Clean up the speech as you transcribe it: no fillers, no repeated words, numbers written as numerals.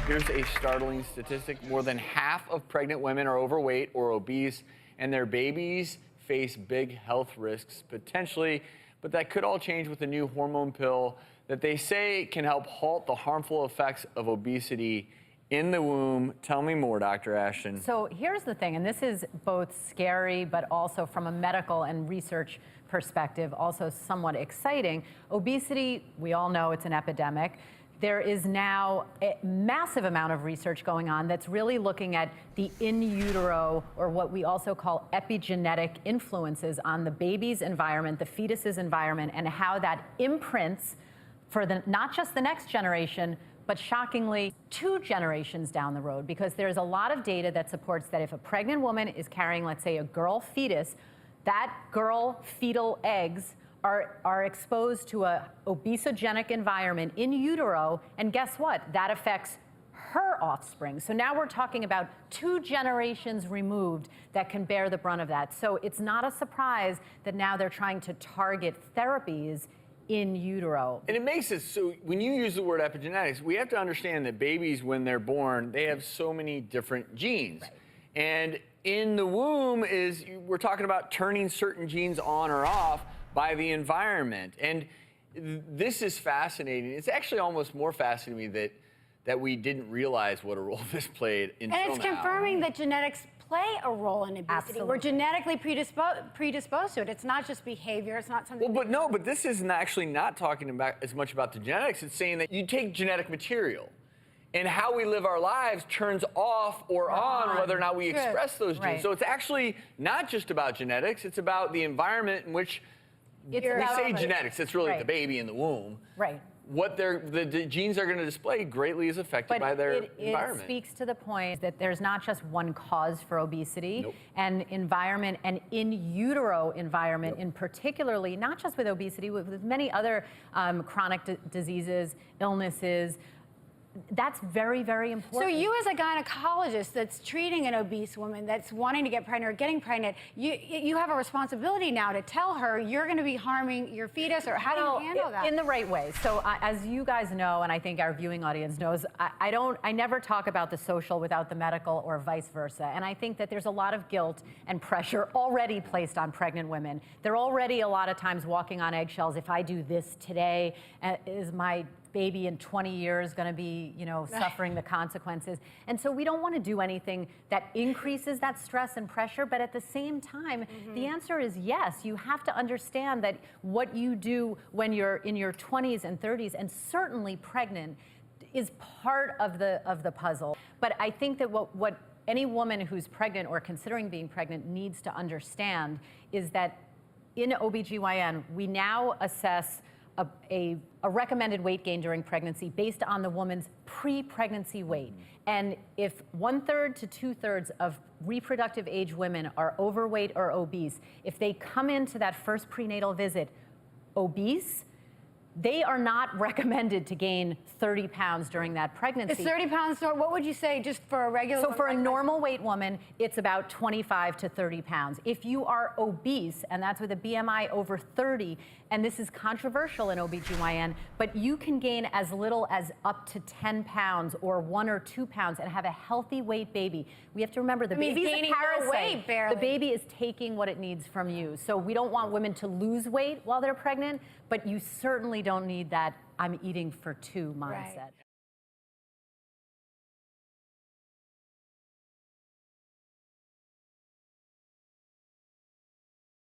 Here's a startling statistic. More than half of pregnant women are overweight or obese, and their babies face big health risks potentially, but that could all change with a new hormone pill that they say can help halt the harmful effects of obesity in the womb. Tell me more, Dr. Ashton. So here's the thing, and this is both scary, but also from a medical and research perspective, also somewhat exciting. Obesity, we all know it's an epidemic. There is now a massive amount of research going on that's really looking at the in utero, or what we also call epigenetic influences on the baby's environment, the fetus's environment, and how that imprints for not just the next generation, but shockingly, 2 generations down the road, because there's a lot of data that supports that if a pregnant woman is carrying, let's say, a girl fetus, that girl fetal eggs are exposed to a obesogenic environment in utero, and guess what? That affects her offspring. So now we're talking about 2 generations removed that can bear the brunt of that. So it's not a surprise that now they're trying to target therapies in utero. And it makes it so, when you use the word epigenetics, we have to understand that babies, when they're born, they have so many different genes. Right. And in the womb we're talking about turning certain genes on or off by the environment. And this is fascinating. It's actually almost more fascinating to me that we didn't realize what a role this played until now. And it's confirming that genetics play a role in obesity. Absolutely. We're genetically predisposed to it. It's not just behavior. It's not something. Well, but this is actually not talking about as much about the genetics. It's saying that you take genetic material, and how we live our lives turns off or on whether or not we express those genes. Right. So it's actually not just about genetics. It's about the environment in which we say genetics. It's really the baby in the womb. Right. What the genes are going to display greatly is affected by their environment. It speaks to the point that there's not just one cause for obesity. Nope. And environment, and in utero environment in particularly, not just with obesity, with many other chronic diseases, illnesses. That's very, very important. So you, as a gynecologist that's treating an obese woman that's wanting to get pregnant or getting pregnant, you have a responsibility now to tell her you're going to be harming your fetus, or how do you handle that? In the right way. So as you guys know, and I think our viewing audience knows, I never talk about the social without the medical, or vice versa. And I think that there's a lot of guilt and pressure already placed on pregnant women. They're already a lot of times walking on eggshells. If I do this today, is my baby in 20 years going to be, suffering the consequences? And so we don't want to do anything that increases that stress and pressure, but at the same time, the answer is yes. You have to understand that what you do when you're in your 20s and 30s, and certainly pregnant, is part of the puzzle. But I think that what any woman who's pregnant or considering being pregnant needs to understand is that in OB-GYN, we now assess a recommended weight gain during pregnancy based on the woman's pre-pregnancy weight. And if 1/3 to 2/3 of reproductive age women are overweight or obese, if they come into that first prenatal visit obese, they are not recommended to gain 30 pounds during that pregnancy. Is 30 pounds, what would you say just for a regular So for a normal weight woman, it's about 25 to 30 pounds. If you are obese, and that's with a BMI over 30, and this is controversial in OB-GYN, but you can gain as little as up to 10 pounds or 1 or 2 pounds and have a healthy weight baby. We have to remember the baby's a parasite. No weight, barely. The baby is taking what it needs from you. So we don't want women to lose weight while they're pregnant, but you certainly don't need that I'm eating for 2 mindset. Right.